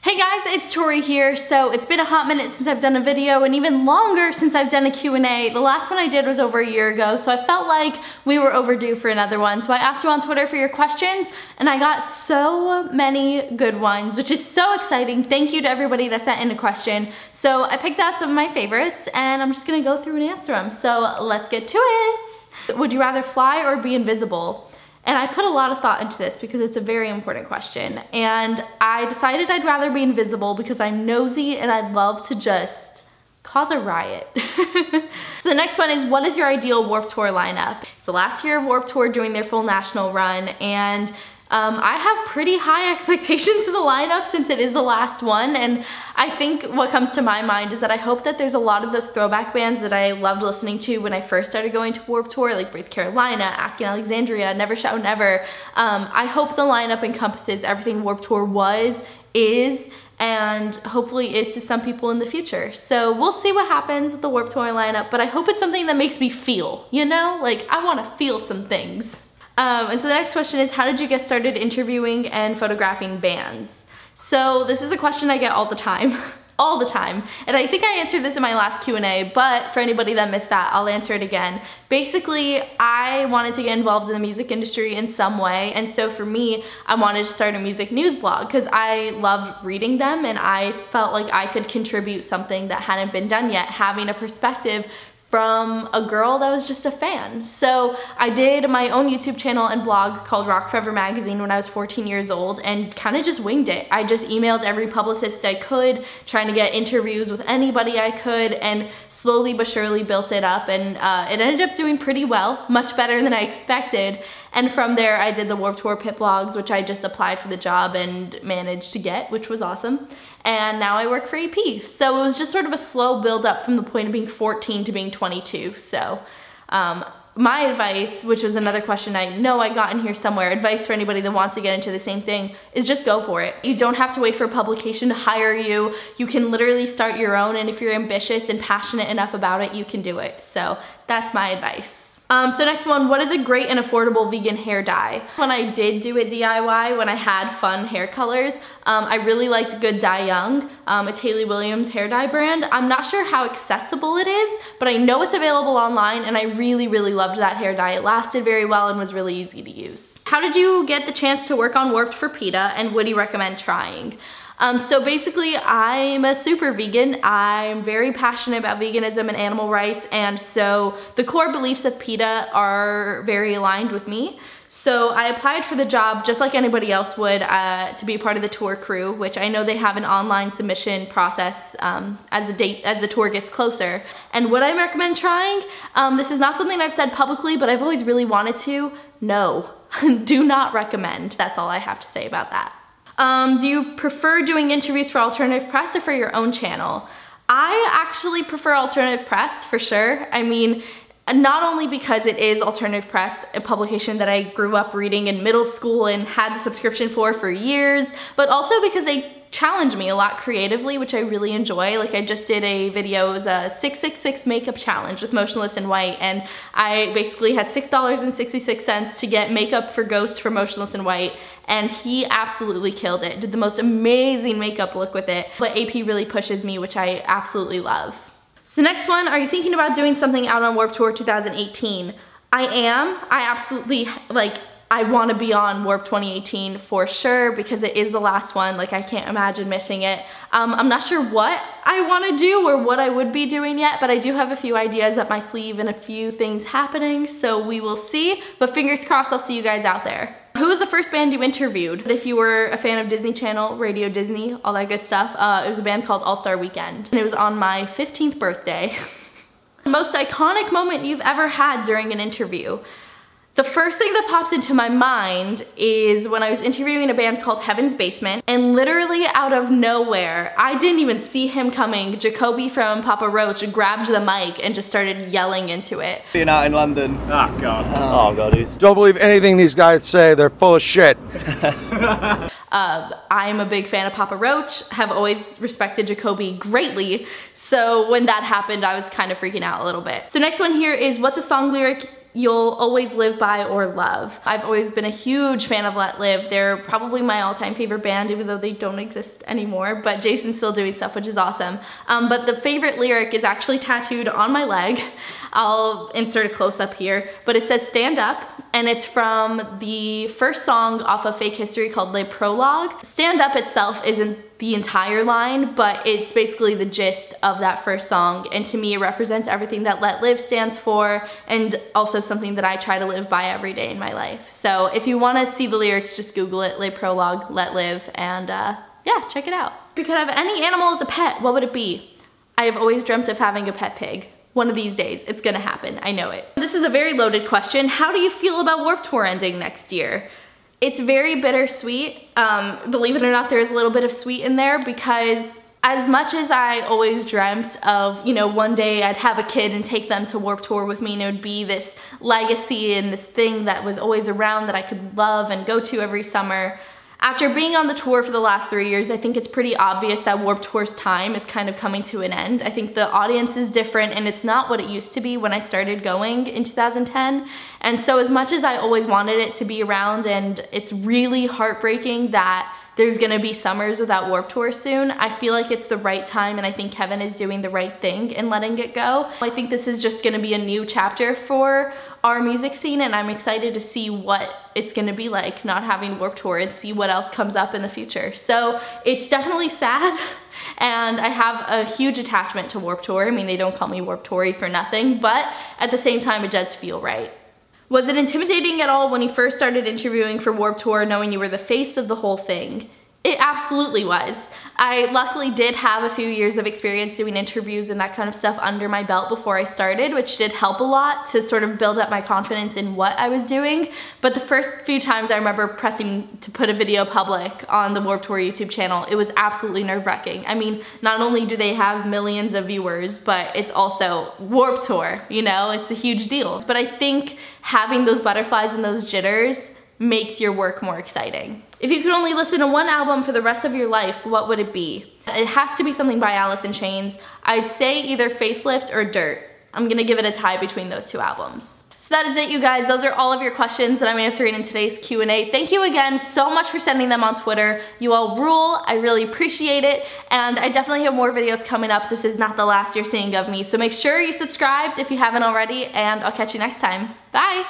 Hey guys, it's Tori here. So it's been a hot minute since I've done a video and even longer since I've done a Q&A. The last one I did was over a year ago, so I felt like we were overdue for another one. So I asked you on Twitter for your questions and I got so many good ones, which is so exciting. Thank you to everybody that sent in a question. So I picked out some of my favorites and I'm just gonna go through and answer them. So let's get to it. Would you rather fly or be invisible? And I put a lot of thought into this because it's a very important question. And I decided I'd rather be invisible because I'm nosy and I'd love to just cause a riot. So the next one is, what is your ideal Warped Tour lineup? It's the last year of Warped Tour doing their full national run, and I have pretty high expectations for the lineup since it is the last one, and I think what comes to my mind is that I hope that there's a lot of those throwback bands that I loved listening to when I first started going to Warped Tour, like Breathe Carolina, Asking Alexandria, Never Shout Never. I hope the lineup encompasses everything Warped Tour was, is, and hopefully is to some people in the future. So we'll see what happens with the Warped Tour lineup, but I hope it's something that makes me feel, you know? Like, I want to feel some things. And so the next question is, how did you get started interviewing and photographing bands? So this is a question I get all the time. All the time. And I think I answered this in my last Q&A, but for anybody that missed that, I'll answer it again. Basically, I wanted to get involved in the music industry in some way, and so for me, I wanted to start a music news blog because I loved reading them and I felt like I could contribute something that hadn't been done yet, having a perspective from a girl that was just a fan. So I did my own YouTube channel and blog called Rock Forever Magazine when I was 14 years old and kind of just winged it. I just emailed every publicist I could, trying to get interviews with anybody I could, and slowly but surely built it up, and it ended up doing pretty well, much better than I expected. And from there, I did the Warped Tour pit blogs, which I just applied for the job and managed to get, which was awesome. And now I work for EP. So it was just sort of a slow build up from the point of being 14 to being 22. So my advice, which was another question I know I got in here somewhere, advice for anybody that wants to get into the same thing, is just go for it. You don't have to wait for a publication to hire you. You can literally start your own, and if you're ambitious and passionate enough about it, you can do it. So that's my advice. So next one, what is a great and affordable vegan hair dye? When I did do it DIY, when I had fun hair colors, I really liked Good Dye Young. It's Hayley Williams hair dye brand. I'm not sure how accessible it is, but I know it's available online, and I really, really loved that hair dye. It lasted very well and was really easy to use. How did you get the chance to work on Warped for PETA, and would you recommend trying? So basically, I'm a super vegan. I'm very passionate about veganism and animal rights, and so the core beliefs of PETA are very aligned with me. So I applied for the job just like anybody else would to be a part of the tour crew, which I know they have an online submission process as the tour gets closer. And would I recommend trying? This is not something I've said publicly, but I've always really wanted to. No, do not recommend. That's all I have to say about that. Do you prefer doing interviews for alternative press or for your own channel? I actually prefer alternative press for sure. I mean, not only because it is alternative press, a publication that I grew up reading in middle school and had the subscription for years, but also because they challenge me a lot creatively, which I really enjoy. Like, I just did a video, it was a 666 makeup challenge with Motionless in White, and I basically had $6.66 to get makeup for Ghost for Motionless in White, and he absolutely killed it. Did the most amazing makeup look with it. But AP really pushes me, which I absolutely love. So next one, are you thinking about doing something out on Warped Tour 2018? I am. I absolutely, I want to be on Warped 2018 for sure because it is the last one. Like, I can't imagine missing it. I'm not sure what I want to do or what I would be doing yet, but I do have a few ideas up my sleeve and a few things happening, so we will see. But fingers crossed, I'll see you guys out there. Who was the first band you interviewed? If you were a fan of Disney Channel, Radio Disney, all that good stuff, it was a band called All-Star Weekend, and it was on my 15th birthday. Most iconic moment you've ever had during an interview? The first thing that pops into my mind is when I was interviewing a band called Heaven's Basement, and literally out of nowhere, I didn't even see him coming, Jacoby from Papa Roach grabbed the mic and just started yelling into it. Being out in London. Oh God. Oh God, don't believe anything these guys say, they're full of shit. I'm a big fan of Papa Roach, have always respected Jacoby greatly, so when that happened, I was kind of freaking out a little bit. So next one here is, what's a song lyric you'll always live by or love. I've always been a huge fan of Let Live. They're probably my all-time favorite band, even though they don't exist anymore, but Jason's still doing stuff, which is awesome. But the favorite lyric is actually tattooed on my leg. I'll insert a close-up here, but it says "Stand Up," and it's from the first song off of Fake History called Le Prologue. "Stand Up" itself isn't the entire line, but it's basically the gist of that first song, and to me it represents everything that Let Live stands for, and also something that I try to live by every day in my life. So if you want to see the lyrics, just Google it, Le Prologue, Let Live, and yeah, check it out. If you could have any animal as a pet, what would it be? I have always dreamt of having a pet pig. One of these days, it's gonna happen, I know it. This is a very loaded question. How do you feel about Warped Tour ending next year? It's very bittersweet. Believe it or not, there's a little bit of sweet in there, because as much as I always dreamt of, you know, one day I'd have a kid and take them to Warped Tour with me, and it would be this legacy and this thing that was always around that I could love and go to every summer. After being on the tour for the last 3 years, I think it's pretty obvious that Warped Tour's time is kind of coming to an end. I think the audience is different, and it's not what it used to be when I started going in 2010. And so as much as I always wanted it to be around, and it's really heartbreaking that there's gonna be summers without Warped Tour soon, I feel like it's the right time, and I think Kevin is doing the right thing in letting it go. I think this is just gonna be a new chapter for our music scene, and I'm excited to see what it's gonna be like not having Warped Tour and see what else comes up in the future. So it's definitely sad, and I have a huge attachment to Warped Tour. I mean, they don't call me Warped Tori for nothing, but at the same time, it does feel right. Was it intimidating at all when you first started interviewing for Warped Tour, knowing you were the face of the whole thing? It absolutely was. I luckily did have a few years of experience doing interviews and that kind of stuff under my belt before I started, which did help a lot to sort of build up my confidence in what I was doing. But the first few times I remember pressing to put a video public on the Warped Tour YouTube channel, it was absolutely nerve-wracking. I mean, not only do they have millions of viewers, but it's also Warped Tour, you know? It's a huge deal. But I think having those butterflies and those jitters makes your work more exciting. If you could only listen to one album for the rest of your life, what would it be? It has to be something by Alice in Chains. I'd say either Facelift or Dirt. I'm gonna give it a tie between those two albums. So that is it, you guys. Those are all of your questions that I'm answering in today's Q&A. Thank you again so much for sending them on Twitter. You all rule. I really appreciate it. And I definitely have more videos coming up. This is not the last you're seeing of me. So make sure you subscribed if you haven't already, and I'll catch you next time. Bye.